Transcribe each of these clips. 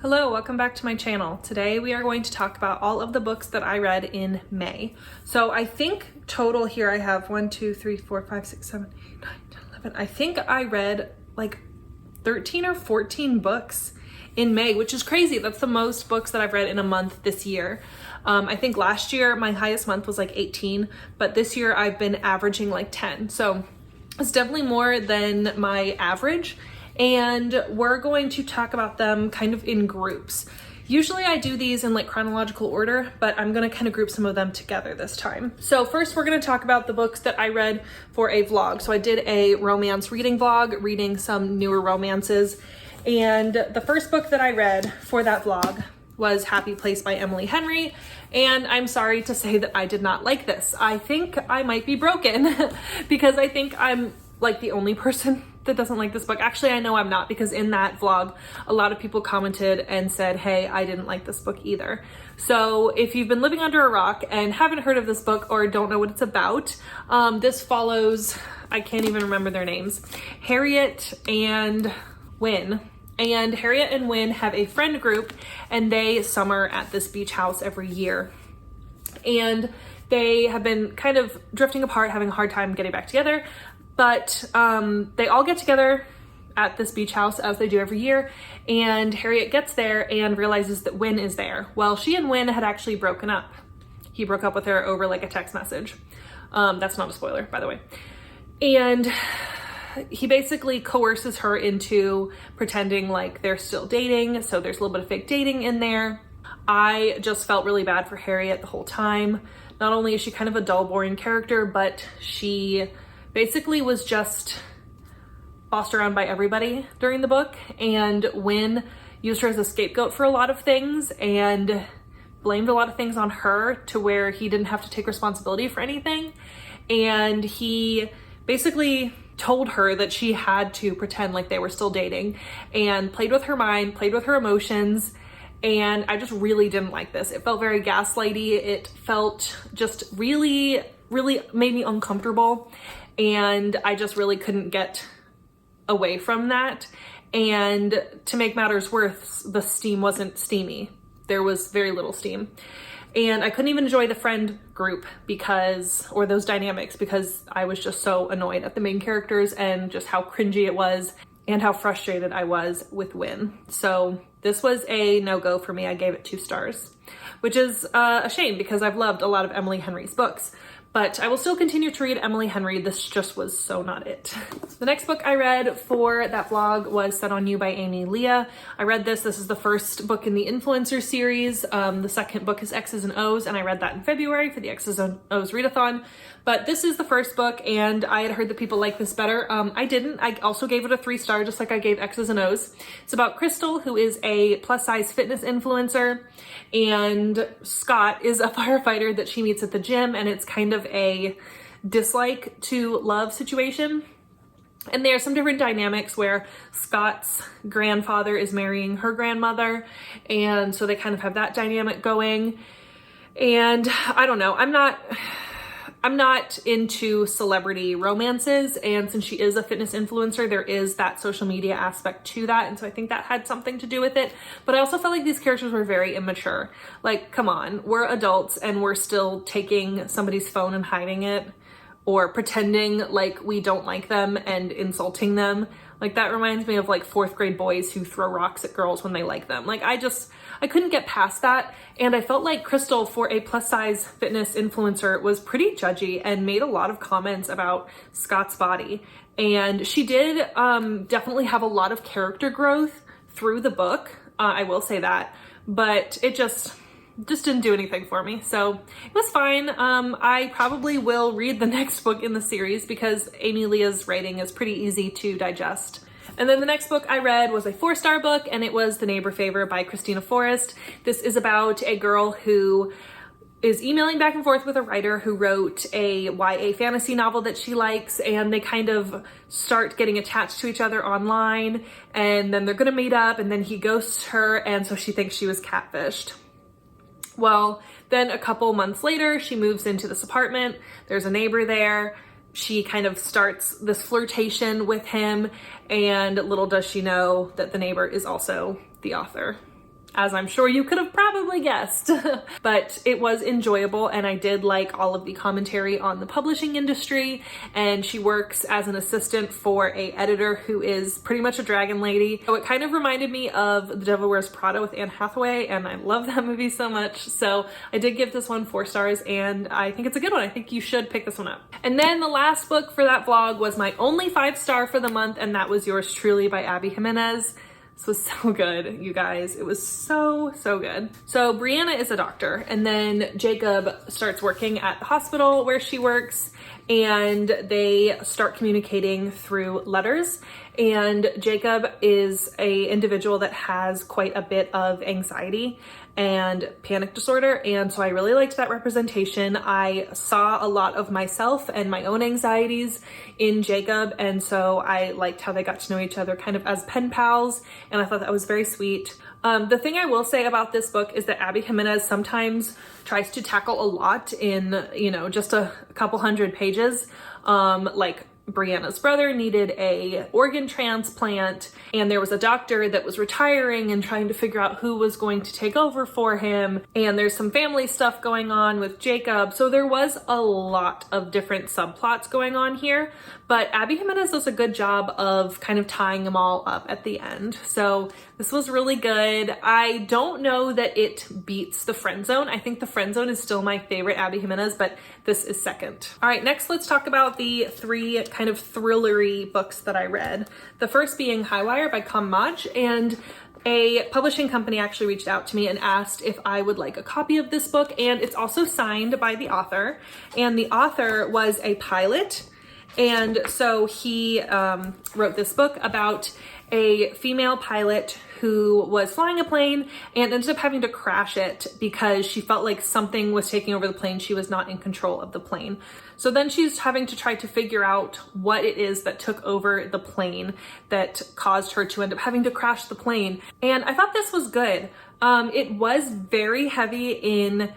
Hello, welcome back to my channel. Today we are going to talk about all of the books that I read in May. So I think total here I have 1, 2, 3, 4, 5, 6, 7, 8, 9, 10, 11. I think I read like 13 or 14 books in May, which is crazy. That's the most books that I've read in a month this year. I think last year my highest month was like 18, but this year I've been averaging like 10. So it's definitely more than my average. And we're going to talk about them kind of in groups. Usually I do these in like chronological order, but I'm gonna kind of group some of them together this time. So first we're gonna talk about the books that I read for a vlog. So I did a romance reading vlog, reading some newer romances. And the first book that I read for that vlog was Happy Place by Emily Henry. And I'm sorry to say that I did not like this. I think I might be broken because I think I'm like the only person that doesn't like this book. Actually, I know I'm not, because in that vlog, a lot of people commented and said, hey, I didn't like this book either. So if you've been living under a rock and haven't heard of this book or don't know what it's about, this follows, I can't even remember their names, Harriet and Wynne. And Harriet and Wynne have a friend group and they summer at this beach house every year. And they have been kind of drifting apart, having a hard time getting back together. But they all get together at this beach house as they do every year, and Harriet gets there and realizes that Wynne is there. Well, she and Wynne had actually broken up. He broke up with her over like a text message. That's not a spoiler, by the way. And he basically coerces her into pretending like they're still dating, so there's a little bit of fake dating in there. I just felt really bad for Harriet the whole time. Not only is she kind of a dull, boring character, but she basically was just bossed around by everybody during the book, and Wynne used her as a scapegoat for a lot of things and blamed a lot of things on her to where he didn't have to take responsibility for anything. And he basically told her that she had to pretend like they were still dating and played with her mind, played with her emotions. And I just really didn't like this. It felt very gaslighty. It felt just really made me uncomfortable. And I just really couldn't get away from that. And to make matters worse, the steam wasn't steamy. There was very little steam. And I couldn't even enjoy the friend group or those dynamics, because I was just so annoyed at the main characters and just how cringy it was and how frustrated I was with Wynne. So this was a no-go for me. I gave it 2 stars, which is a shame because I've loved a lot of Emily Henry's books. But I will still continue to read Emily Henry. This just was so not it. The next book I read for that vlog was Set on You by Amy Leah. I read this. This is the first book in the Influencer series. The second book is X's and O's, and I read that in February for the X's and O's readathon. But this is the first book, and I had heard that people like this better. I didn't. I also gave it a 3 star, just like I gave X's and O's. It's about Crystal, who is a plus-size fitness influencer, and Scott is a firefighter that she meets at the gym, and it's kind of a dislike to love situation. And there are some different dynamics where Scott's grandfather is marrying her grandmother, and so they kind of have that dynamic going. And I don't know, I'm not into celebrity romances, and since she is a fitness influencer, there is that social media aspect to that, and so I think that had something to do with it. But I also felt like these characters were very immature. Like, come on, we're adults and we're still taking somebody's phone and hiding it, or pretending like we don't like them and insulting them. Like, that reminds me of like 4th grade boys who throw rocks at girls when they like them. Like, I couldn't get past that. And I felt like Crystal, for a plus size fitness influencer, was pretty judgy and made a lot of comments about Scott's body. And she did definitely have a lot of character growth through the book. I will say that, but it just didn't do anything for me. So it was fine. I probably will read the next book in the series because Amy Leah's writing is pretty easy to digest. And then the next book I read was a 4-star book, and it was The Neighbor Favor by Christina Forrest. This is about a girl who is emailing back and forth with a writer who wrote a YA fantasy novel that she likes, and they kind of start getting attached to each other online, and then they're gonna meet up, and then he ghosts her, and so she thinks she was catfished. Well, then a couple months later, she moves into this apartment. There's a neighbor there. She kind of starts this flirtation with him, and little does she know that the neighbor is also the author. as I'm sure you could have probably guessed. But it was enjoyable, and I did like all of the commentary on the publishing industry, and she works as an assistant for a editor who is pretty much a dragon lady. So it kind of reminded me of The Devil Wears Prada with Anne Hathaway, and I love that movie so much. So I did give this one 4 stars, and I think it's a good one. I think you should pick this one up. And then the last book for that vlog was my only 5-star for the month, and that was Yours Truly by Abby Jimenez. This was so good, you guys. It was so good. So Brianna is a doctor, and then Jacob starts working at the hospital where she works, and they start communicating through letters. And Jacob is a individual that has quite a bit of anxiety and panic disorder, and so I really liked that representation. I saw a lot of myself and my own anxieties in Jacob, and so I liked how they got to know each other kind of as pen pals, and I thought that was very sweet. The thing I will say about this book is that Abby Jimenez sometimes tries to tackle a lot in, you know, just a couple hundred pages. Like Brianna's brother needed a organ transplant, and there was a doctor that was retiring and trying to figure out who was going to take over for him. And there's some family stuff going on with Jacob. So there was a lot of different subplots going on here, but Abby Jimenez does a good job of kind of tying them all up at the end. So this was really good. I don't know that it beats The Friend Zone. I think The Friend Zone is still my favorite Abby Jimenez, but this is second. All right, next let's talk about the 3 kind of thrillery books that I read. The first being Highwire by Maj, and a publishing company actually reached out to me and asked if I would like a copy of this book, and it's also signed by the author, and the author was a pilot. And so he wrote this book about a female pilot who was flying a plane and ended up having to crash it because she felt like something was taking over the plane. She was not in control of the plane. So then she's having to try to figure out what it is that took over the plane that caused her to end up having to crash the plane. And I thought this was good. It was very heavy in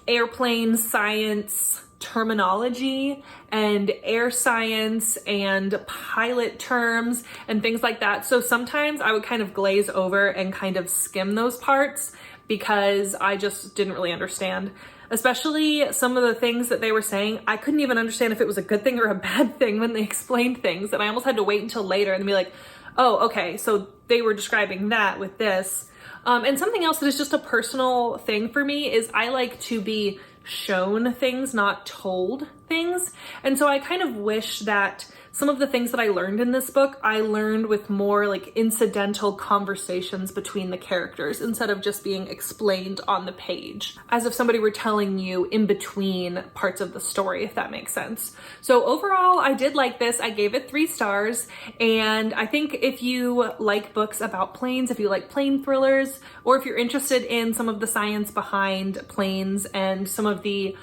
airplane science terminology and air science and pilot terms and things like that. So sometimes I would kind of glaze over and kind of skim those parts because I just didn't really understand. Especially some of the things that they were saying, I couldn't even understand if it was a good thing or a bad thing when they explained things, and I almost had to wait until later and be like, oh, okay, so they were describing that with this. And something else that is just a personal thing for me is I like to be shown things, not told things. And so I kind of wish that some of the things that I learned in this book, I learned with more like incidental conversations between the characters instead of just being explained on the page, as if somebody were telling you in between parts of the story, if that makes sense. So overall, I did like this. I gave it 3 stars. And I think if you like books about planes, if you like plane thrillers, or if you're interested in some of the science behind planes and some of the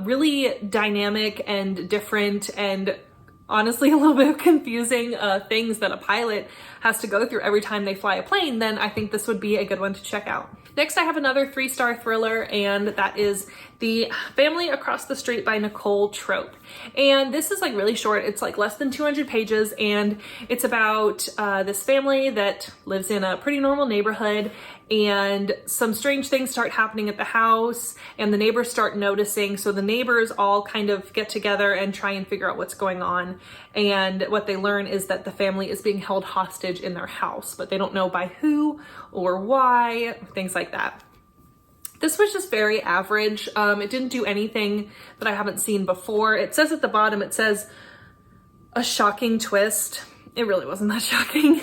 really dynamic and different and honestly a little bit confusing things that a pilot has to go through every time they fly a plane, then I think this would be a good one to check out. Next, I have another 3-star thriller, and that is The Family Across the Street by Nicole Trope. And this is like really short. It's like less than 200 pages, and it's about this family that lives in a pretty normal neighborhood, and some strange things start happening at the house, and the neighbors start noticing. So the neighbors all kind of get together and try and figure out what's going on. And what they learn is that the family is being held hostage in their house, but they don't know by who or why, things like that. This was just very average. It didn't do anything that I haven't seen before. It says at the bottom, it says a shocking twist. It really wasn't that shocking.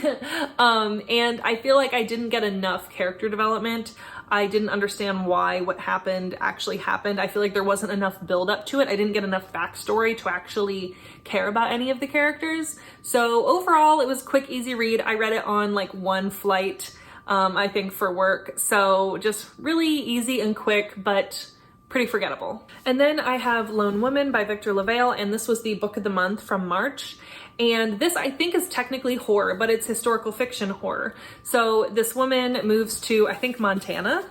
And I feel like I didn't get enough character development. I didn't understand why what happened actually happened. I feel like there wasn't enough build up to it. I didn't get enough backstory to actually care about any of the characters. So overall, it was a quick, easy read. I read it on like one flight, I think, for work. So just really easy and quick, but pretty forgettable. And then I have Lone Woman by Victor LaValle, and this was the book of the month from March. And this, I think, is technically horror, but it's historical fiction horror. So this woman moves to, I think, Montana.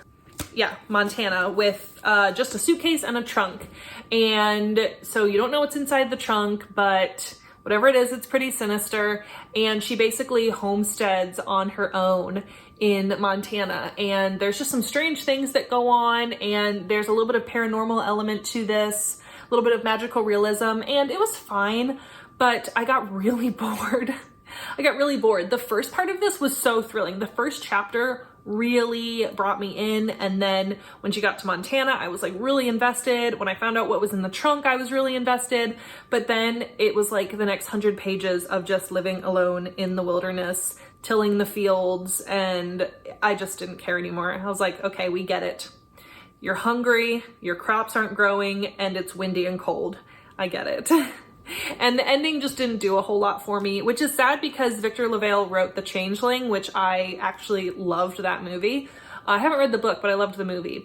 Yeah, Montana, with just a suitcase and a trunk. And so you don't know what's inside the trunk, but whatever it is, it's pretty sinister. And she basically homesteads on her own in Montana. And there's just some strange things that go on. And there's a little bit of paranormal element to this, a little bit of magical realism. And it was fine, but I got really bored. The first part of this was so thrilling. The first chapter really brought me in, and then when she got to Montana, I was like really invested. When I found out what was in the trunk, I was really invested. But then it was like the next 100 pages of just living alone in the wilderness, tilling the fields, and I just didn't care anymore. I was like, okay, we get it. You're hungry, your crops aren't growing, and it's windy and cold. I get it. And the ending just didn't do a whole lot for me, which is sad because Victor LaValle wrote The Changeling, which I actually loved that movie. I haven't read the book, but I loved the movie.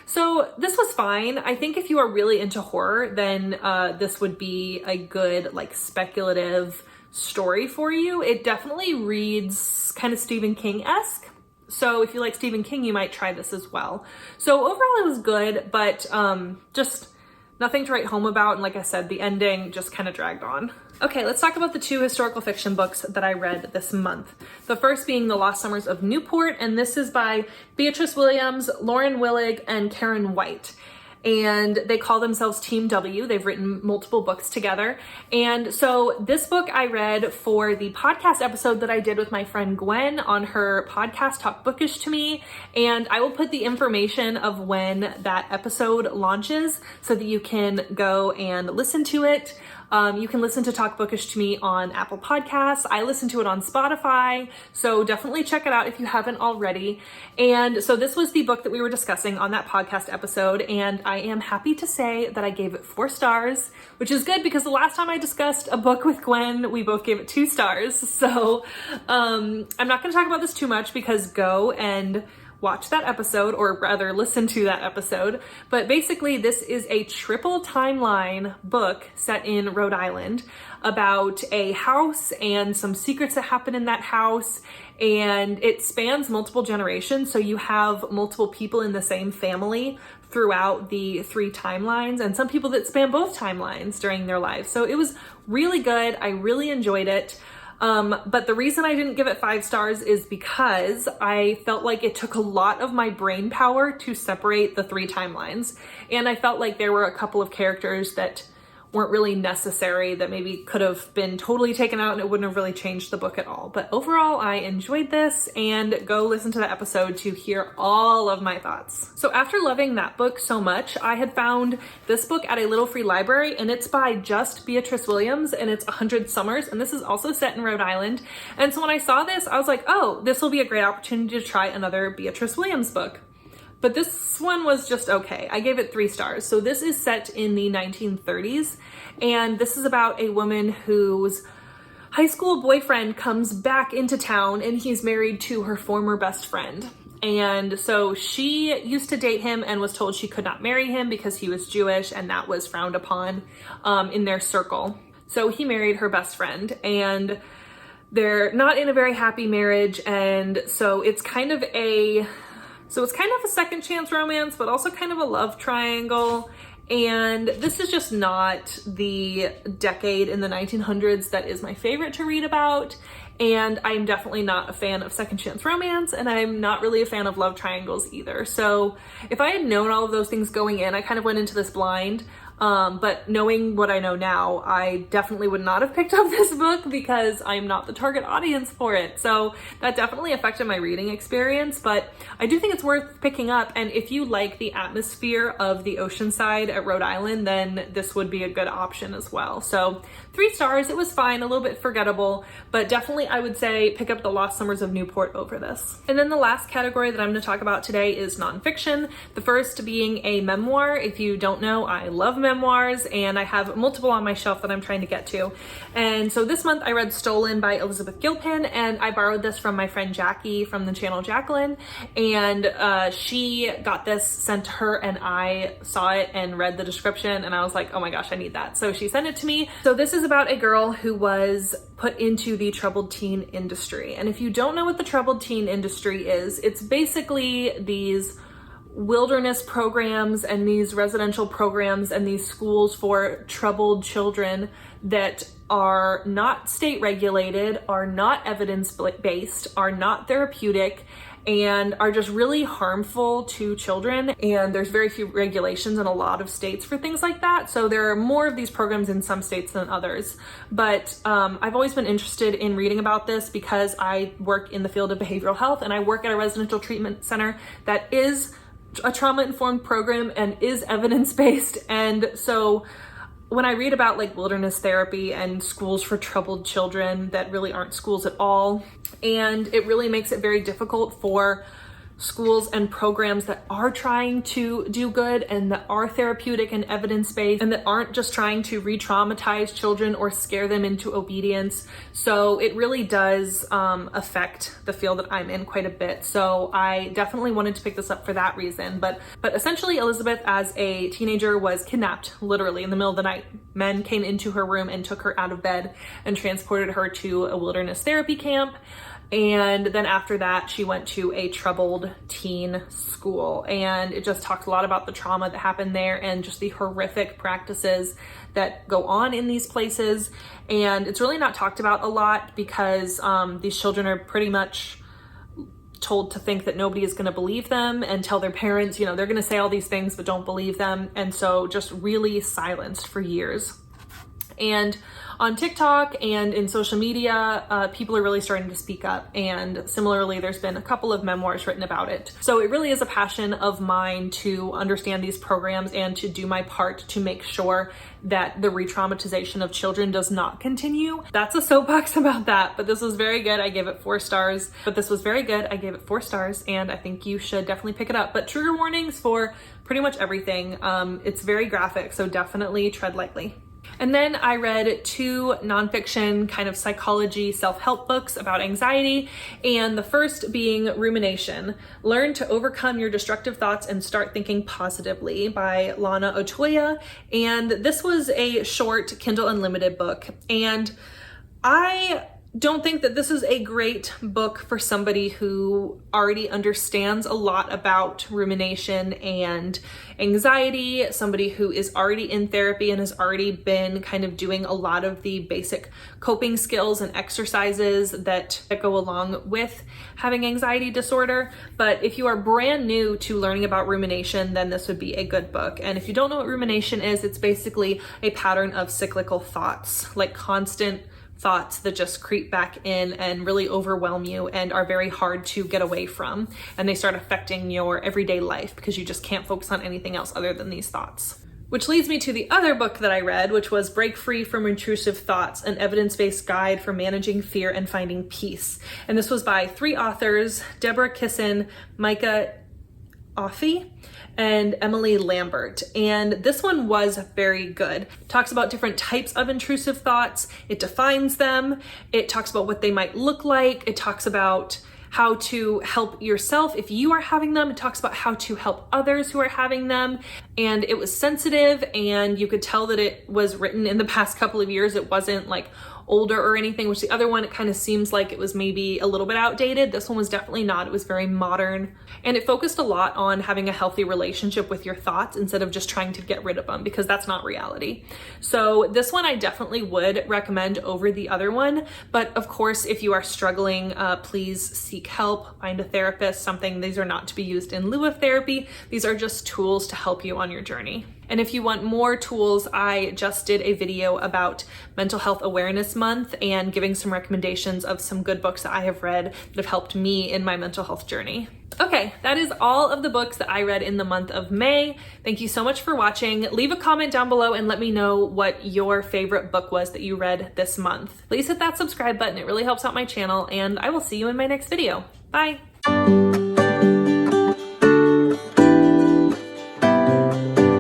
So this was fine. I think if you are really into horror, then this would be a good like speculative story for you. It definitely reads kind of Stephen King-esque. So if you like Stephen King, you might try this as well. So overall it was good, but just nothing to write home about, and like I said, the ending just kind of dragged on. Okay, let's talk about the 2 historical fiction books that I read this month. The first being The Lost Summers of Newport, and this is by Beatrice Williams, Lauren Willig, and Karen White. And they call themselves Team W. They've written multiple books together. And so this book I read for the podcast episode that I did with my friend Gwen on her podcast, Talk Bookish to Me. And I will put the information of when that episode launches so that you can go and listen to it. You can listen to Talk Bookish to Me on Apple Podcasts. I listen to it on Spotify, so definitely check it out if you haven't already. And so this was the book that we were discussing on that podcast episode, and I am happy to say that I gave it 4 stars, which is good because the last time I discussed a book with Gwen, we both gave it 2 stars. So I'm not going to talk about this too much because go and watch that episode, or rather listen to that episode. But basically this is a triple timeline book set in Rhode Island about a house and some secrets that happen in that house. And it spans multiple generations. So you have multiple people in the same family throughout the 3 timelines, and some people that span both timelines during their lives. So it was really good. I really enjoyed it. But the reason I didn't give it 5 stars is because I felt like it took a lot of my brain power to separate the 3 timelines. And I felt like there were a couple of characters that weren't really necessary, that maybe could have been totally taken out and it wouldn't have really changed the book at all. But overall, I enjoyed this, and go listen to the episode to hear all of my thoughts. So after loving that book so much, I had found this book at a little free library, and it's by just Beatrice Williams, and it's 100 Summers, and this is also set in Rhode Island. And so when I saw this, I was like, oh, this will be a great opportunity to try another Beatrice Williams book. But this one was just okay. I gave it 3 stars. So this is set in the 1930s, and this is about a woman whose high school boyfriend comes back into town, and he's married to her former best friend. And so she used to date him and was told she could not marry him because he was Jewish, and that was frowned upon in their circle. So he married her best friend, and they're not in a very happy marriage. And so it's kind of a second chance romance, but also kind of a love triangle. And this is just not the decade in the 1900s that is my favorite to read about. And I'm definitely not a fan of second chance romance, and I'm not really a fan of love triangles either. So if I had known all of those things going in, I kind of went into this blind. But knowing what I know now, I definitely would not have picked up this book because I'm not the target audience for it. So that definitely affected my reading experience, but I do think it's worth picking up. And if you like the atmosphere of the oceanside at Rhode Island, then this would be a good option as well. So 3 stars, it was fine, a little bit forgettable, but definitely I would say pick up The Lost Summers of Newport over this. And then the last category that I'm going to talk about today is nonfiction. The first being a memoir. If you don't know, I love memoirs, and I have multiple on my shelf that I'm trying to get to. And so this month I read Stolen by Elizabeth Gilpin, and I borrowed this from my friend Jackie from the channel Jacqueline, and she got this sent to her, and I saw it and read the description, and I was like, oh my gosh, I need that. So she sent it to me. So this is about a girl who was put into the troubled teen industry. And if you don't know what the troubled teen industry is, it's basically these wilderness programs and these residential programs and these schools for troubled children that are not state regulated, are not evidence-based, are not therapeutic, and are just really harmful to children. And there's very few regulations in a lot of states for things like that. So there are more of these programs in some states than others. But I've always been interested in reading about this because I work in the field of behavioral health, and I work at a residential treatment center that is a trauma-informed program and is evidence-based. And so when I read about like wilderness therapy and schools for troubled children that really aren't schools at all, and it really makes it very difficult for schools and programs that are trying to do good and that are therapeutic and evidence-based and that aren't just trying to re-traumatize children or scare them into obedience. So it really does affect the field that I'm in quite a bit. So I definitely wanted to pick this up for that reason. But essentially Elizabeth as a teenager was kidnapped literally in the middle of the night. Men came into her room and took her out of bed and transported her to a wilderness therapy camp. And then after that, she went to a troubled teen school, and it just talks a lot about the trauma that happened there and just the horrific practices that go on in these places. And it's really not talked about a lot because these children are pretty much told to think that nobody is going to believe them and tell their parents, you know, they're going to say all these things, but don't believe them. And so just really silenced for years. And on TikTok and in social media, people are really starting to speak up. And similarly, there's been a couple of memoirs written about it. So it really is a passion of mine to understand these programs and to do my part to make sure that the re-traumatization of children does not continue. That's a soapbox about that, but this was very good. I gave it 4 stars, and I think you should definitely pick it up. But trigger warnings for pretty much everything. It's very graphic, so definitely tread lightly. And then I read 2 nonfiction kind of psychology self-help books about anxiety. And the first being Rumination, Learn to Overcome Your Destructive Thoughts and Start Thinking Positively by Lana Otoya. And this was a short Kindle Unlimited book. And I don't think that this is a great book for somebody who already understands a lot about rumination and anxiety, somebody who is already in therapy and has already been kind of doing a lot of the basic coping skills and exercises that go along with having anxiety disorder. But if you are brand new to learning about rumination, then this would be a good book. And if you don't know what rumination is, it's basically a pattern of cyclical thoughts, like constant thoughts that just creep back in and really overwhelm you and are very hard to get away from. And they start affecting your everyday life because you just can't focus on anything else other than these thoughts. Which leads me to the other book that I read, which was Break Free from Intrusive Thoughts, an evidence-based guide for managing fear and finding peace. And this was by 3 authors, Deborah Kissin, Micah Offey, and Emily Lambert. And this one was very good. It talks about different types of intrusive thoughts. It defines them. It talks about what they might look like. It talks about how to help yourself if you are having them. It talks about how to help others who are having them. And it was sensitive, and you could tell that it was written in the past couple of years. It wasn't like older or anything, which the other one, it kind of seems like it was maybe a little bit outdated. This one was definitely not. It was very modern, and it focused a lot on having a healthy relationship with your thoughts instead of just trying to get rid of them, because that's not reality. So this one I definitely would recommend over the other one. But of course, if you are struggling, please seek help, find a therapist, something. These are not to be used in lieu of therapy. These are just tools to help you on your journey. And if you want more tools, I just did a video about Mental Health Awareness Month and giving some recommendations of some good books that I have read that have helped me in my mental health journey. Okay, that is all of the books that I read in the month of May. Thank you so much for watching. Leave a comment down below and let me know what your favorite book was that you read this month. Please hit that subscribe button. It really helps out my channel, and I will see you in my next video. Bye.